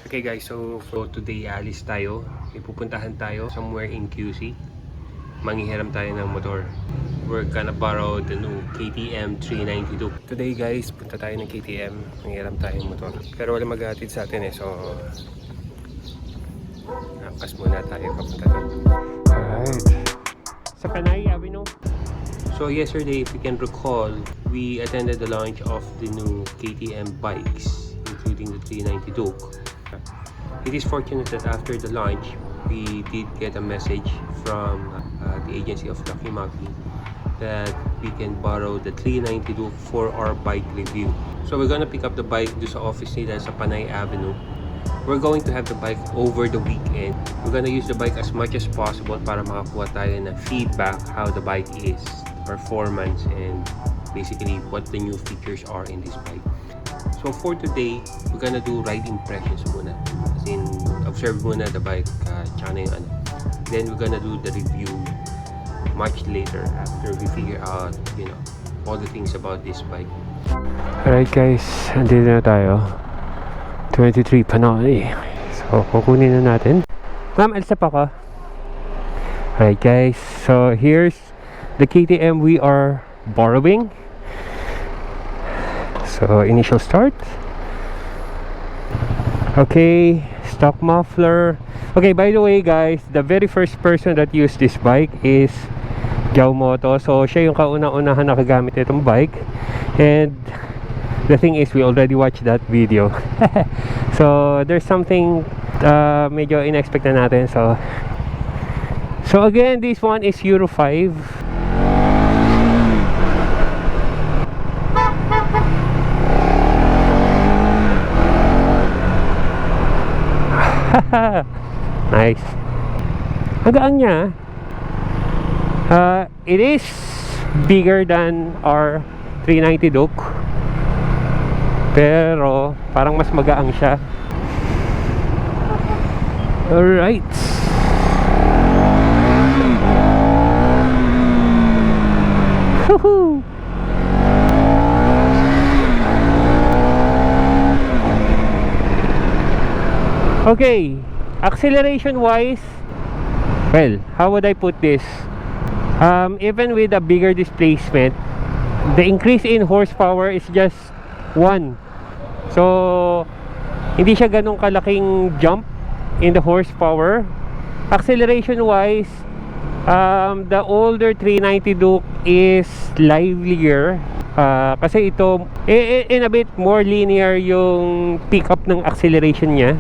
Okay guys, so for today alis tayo. Ipupuntahan tayo somewhere in QC. Manghihiram tayo ng motor. We're gonna borrow the new KTM 392. Today guys, punta tayo ng KTM. Manghihiram tayo ng motor. Pero wala maghahatid sa atin so angkas muna tayo papunta doon. Alright. Sa Panay Avenue. So yesterday, if you can recall, we attended the launch of the new KTM bikes, including the 390 Duke. It is fortunate that after the launch, we did get a message from the agency of Lucky Maki that we can borrow the 390 Duke for our bike review. So we're gonna pick up the bike do sa office nila sa Panay Avenue. We're going to have the bike over the weekend. We're gonna use the bike as much as possible para makakuha tayo ng feedback how the bike is, performance, and basically what the new features are in this bike. So for today, we're gonna do ride impressions muna. As in, observe muna the bike, tsaka na yung ano. Then we're gonna do the review much later after we figure out, you know, all the things about this bike. Alright guys, andito na tayo. 23 Panoy. So, kukunin na natin. Ma'am, alis na pa ako. Alright guys, so here's the KTM we are borrowing. So, initial start. Okay, stock muffler. Okay, by the way guys, the very first person that used this bike is Jao Moto. So, siya yung kauna-unahan nakagamit itong bike. And the thing is, we already watched that video. So, there's something medyo in-expect na natin. So again, this one is Euro 5. Nice. Ang gaan niya. It is bigger than our 390 Duke, pero parang mas magaang siya. Alright. Woohoo! Okay, acceleration wise, well, how would I put this? Even with a bigger displacement, the increase in horsepower is just 1. So, hindi siya ganun kalaking jump in the horsepower. Acceleration wise, the older 390 Duke is livelier. Kasi ito, in a bit more linear yung pickup ng acceleration niya.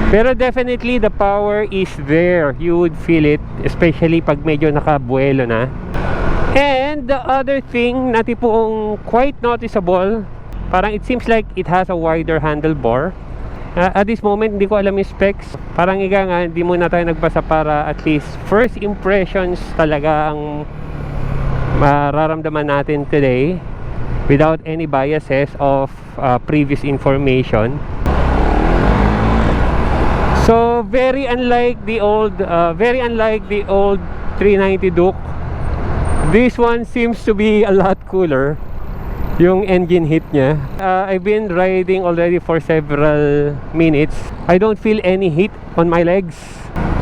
Pero definitely the power is there. You would feel it, especially pag medyo nakabuelo na. And the other thing na tipong quite noticeable, parang it seems like it has a wider handlebar. At this moment, hindi ko alam yung specs. Parang iga nga, hindi muna tayo nagbasa para at least first impressions talaga ang mararamdaman natin today without any biases of previous information. So very unlike the old 390 Duke, this one seems to be a lot cooler. Yung engine heat niya. I've been riding already for several minutes. I don't feel any heat on my legs.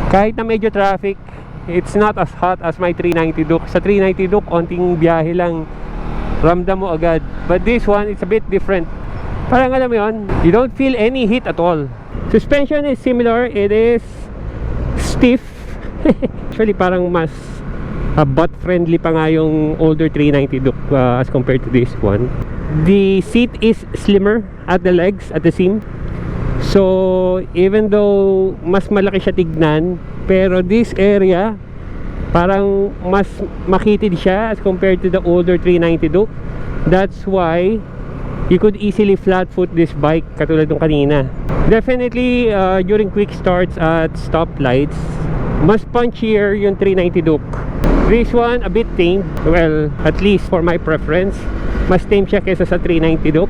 Kahit na medyo traffic, it's not as hot as my 390 Duke. Sa 390 Duke, onting biyahe lang, ramdam mo agad. But this one, it's a bit different. Parang alam mo yun, you don't feel any heat at all. Suspension is similar. It is stiff. Actually, parang mas butt friendly pa nga yung older 390 Duke as compared to this one. The seat is slimmer at the legs, at the seam. So even though mas malaki siya tignan, pero this area parang mas makitid siya as compared to the older 390 Duke. That's why you could easily flat foot this bike katulad ng kanina. Definitely during quick starts at stoplights, mas punchier yung 390 Duke. This one, a bit tame. Well, at least for my preference, mas tame siya kesa sa 390 Duke.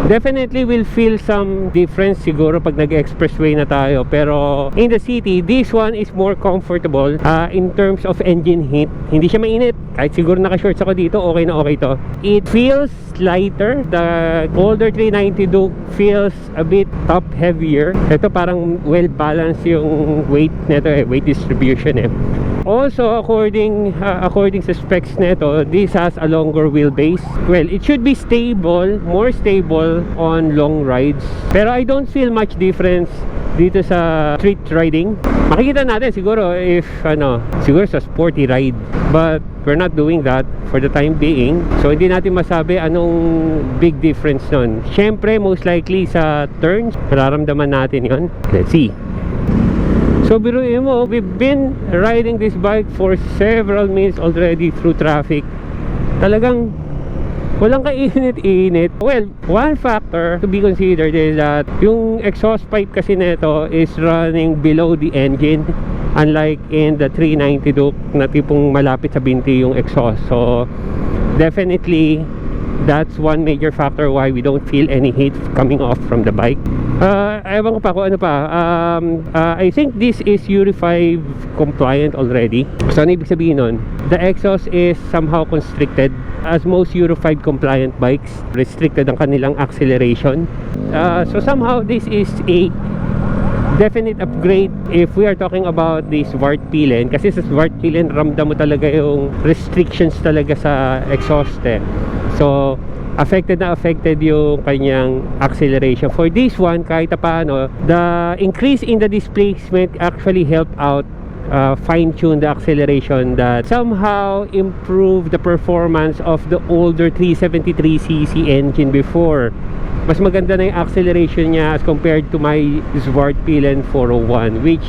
Definitely will feel some difference siguro pag nag-expressway na tayo, pero in the city, this one is more comfortable in terms of engine heat. Hindi siya mainit. Kahit siguro naka-shorts ako dito, okay na okay to. It feels lighter. The older 390 Duke feels a bit top heavier. Ito parang well balanced yung weight nito, weight distribution Also, according sa specs nito, this has a longer wheelbase. Well, it should be stable, more stable on long rides. Pero I don't feel much difference dito sa street riding. Makikita natin siguro if siguro sa sporty ride. But we're not doing that for the time being. So hindi natin masabi anong big difference nun. Syempre, most likely sa turns, mararamdaman natin yon. Let's see. So biruin mo, we've been riding this bike for several minutes already through traffic. Talagang walang kainit-init. Well, one factor to be considered is that yung exhaust pipe kasi nito is running below the engine, unlike in the 390 Duke na tipong malapit sa binti yung exhaust. So definitely that's one major factor why we don't feel any heat coming off from the bike. Ewan ko pa kung ano pa. I think this is Euro 5 compliant already. So ano ibig sabihin nun? The exhaust is somehow constricted. As most Euro 5 compliant bikes, restricted ang kanilang acceleration. So somehow this is a definite upgrade if we are talking about the Svartbilen. Kasi sa Svartbilen, ramdam mo talaga yung restrictions talaga sa exhaust So affected yung kanyang acceleration. For this one, kahit paano, the increase in the displacement actually helped out fine-tune the acceleration that somehow improve the performance of the older 373cc engine before. Mas maganda na yung acceleration niya as compared to my Svartbilen 401, which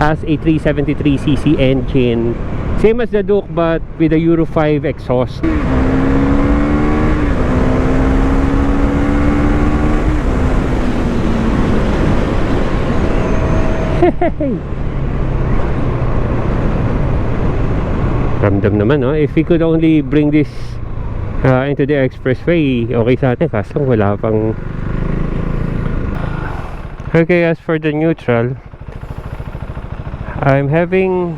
has a 373cc engine, same as the Duke but with a Euro 5 exhaust. Ramdam naman, no? If we could only bring this into the expressway, okay sa atin. Kaso wala pang... Okay, as for the neutral, I'm having,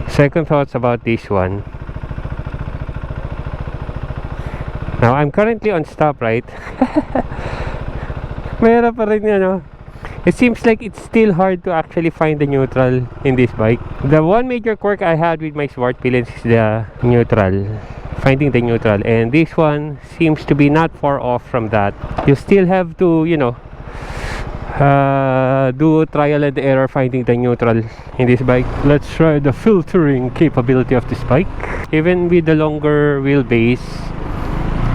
second thoughts about this one. Now, I'm currently on stop, right? Mayroon pa rin it seems like it's still hard to actually find the neutral in this bike. The one major quirk I had with my Svartbilen is the neutral, finding the neutral, and this one seems to be not far off from that. You still have to do trial and error finding the neutral in this bike. Let's try the filtering capability of this bike. Even with the longer wheelbase,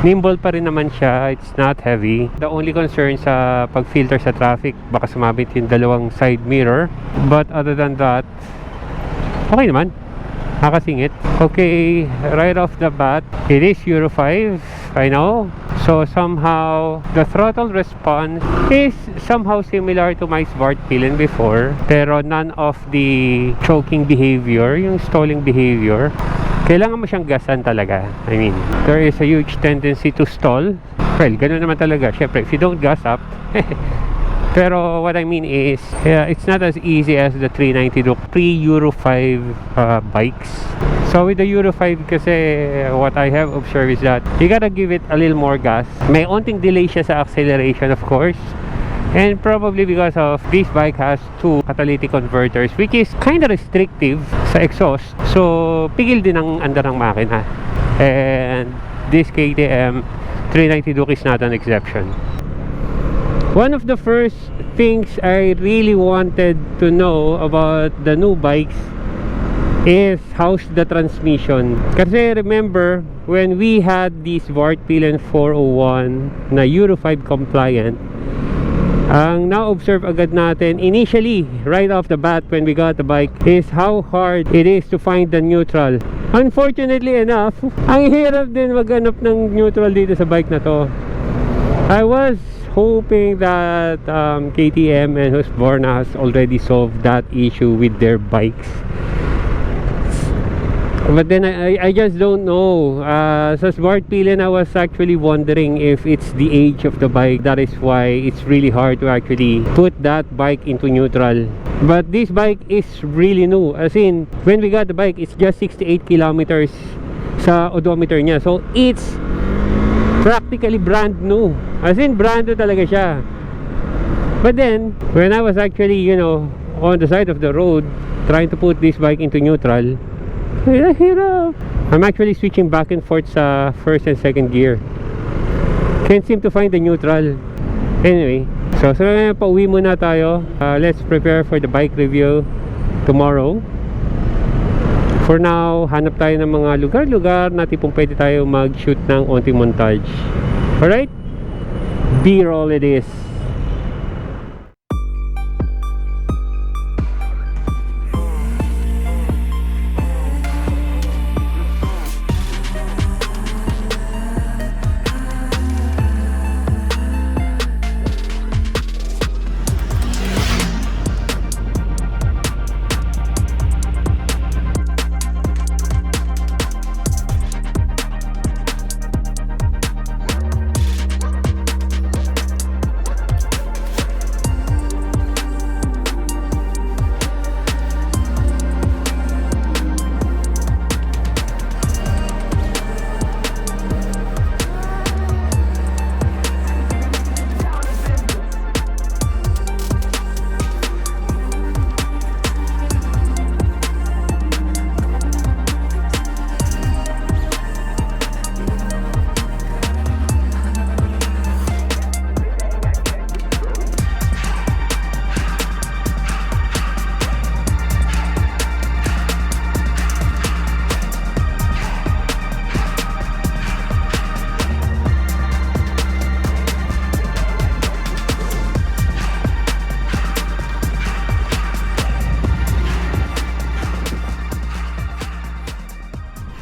nimble pa rin naman siya. It's not heavy. The only concern sa pag-filter sa traffic, baka sumabit yung dalawang side mirror. But other than that, okay naman. Nakasingit. Okay, right off the bat, it is Euro 5, I know. So somehow, the throttle response is somehow similar to my Svartbilen before. Pero none of the choking behavior, yung stalling behavior, kailangan mo siyang gasan talaga. I mean, there is a huge tendency to stall. Well, ganun naman talaga. Syempre, if you don't gas up. Pero what I mean is, it's not as easy as the 390 Duke pre-Euro 5 bikes. So with the Euro 5 kasi, what I have observed is that you gotta give it a little more gas. May onting delay siya sa acceleration, of course. And probably because of this bike has 2 catalytic converters, which is kind of restrictive sa exhaust. So pigil din ang andar ng makina. And this KTM 390 Duke is not an exception. One of the first things I really wanted to know about the new bikes is how's the transmission. Kasi remember, when we had this Svartbilen 401 na Euro 5 compliant, ang na-observe agad natin initially, right off the bat when we got the bike, is how hard it is to find the neutral. Unfortunately enough, ang hirap din maghanap ng neutral dito sa bike na to. I was hoping that KTM and Husqvarna has already solved that issue with their bikes. But then I just don't know. Sa Smart Pillion, I was actually wondering if it's the age of the bike. That is why it's really hard to actually put that bike into neutral. But this bike is really new. As in, when we got the bike, it's just 68 kilometers sa odometer niya. So it's practically brand new. As in, brand new talaga siya. But then, when I was actually, you know, on the side of the road trying to put this bike into neutral, hirap. I'm actually switching back and forth sa first and second gear. Can't seem to find the neutral. Anyway, so ngayon pauwi muna tayo. Let's prepare for the bike review tomorrow. For now, hanap tayo ng mga lugar-lugar na tipong pwede tayo mag-shoot ng onting montage. Alright? B-roll it is.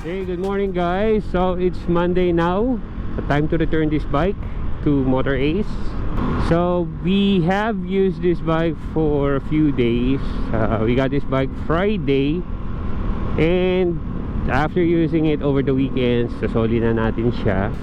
Hey, good morning guys. So it's Monday now. Time to return this bike to Motor Ace. So we have used this bike for a few days. We got this bike Friday, and after using it over the weekends, sasoli na natin siya.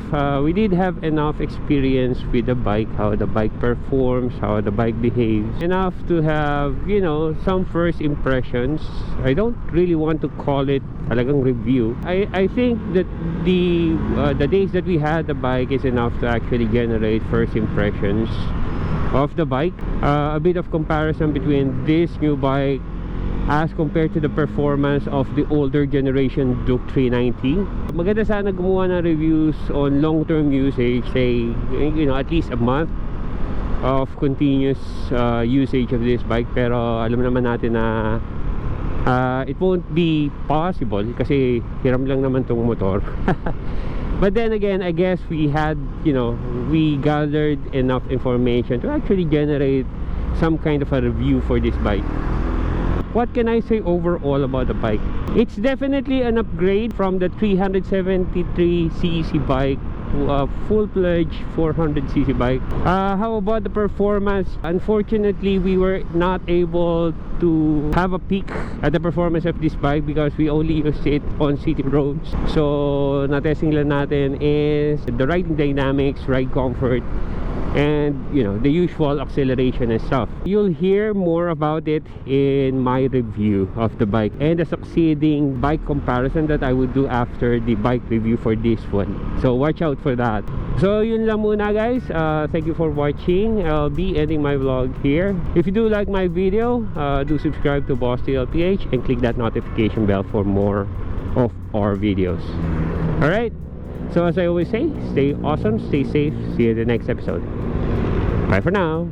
We did have enough experience with the bike, how the bike performs, how the bike behaves, enough to have, you know, some first impressions. I don't really want to call it talagang review. I think that the days that we had the bike is enough to actually generate first impressions of the bike. A bit of comparison between this new bike as compared to the performance of the older generation Duke 390. Maganda sana gumawa ng reviews on long-term usage, say, you know, at least a month of continuous usage of this bike. Pero alam naman natin na it won't be possible kasi hiram lang naman tong motor. But then again, I guess we had, you know, we gathered enough information to actually generate some kind of a review for this bike. What can I say overall about the bike? It's definitely an upgrade from the 373cc bike to a full-fledged 400cc bike. How about the performance? Unfortunately, we were not able to have a peak at the performance of this bike because we only used it on city roads. So, na-testing lang natin is the riding dynamics, ride comfort, and you know, the usual acceleration and stuff. You'll hear more about it in my review of the bike and the succeeding bike comparison that I would do after the bike review for this one. So watch out for that. So yun lang muna guys. Thank you for watching. I'll be ending my vlog here. If you do like my video, do subscribe to Boss TLPH and click that notification bell for more of our videos. Alright, so as I always say, stay awesome, stay safe. See you in the next episode. Bye for now.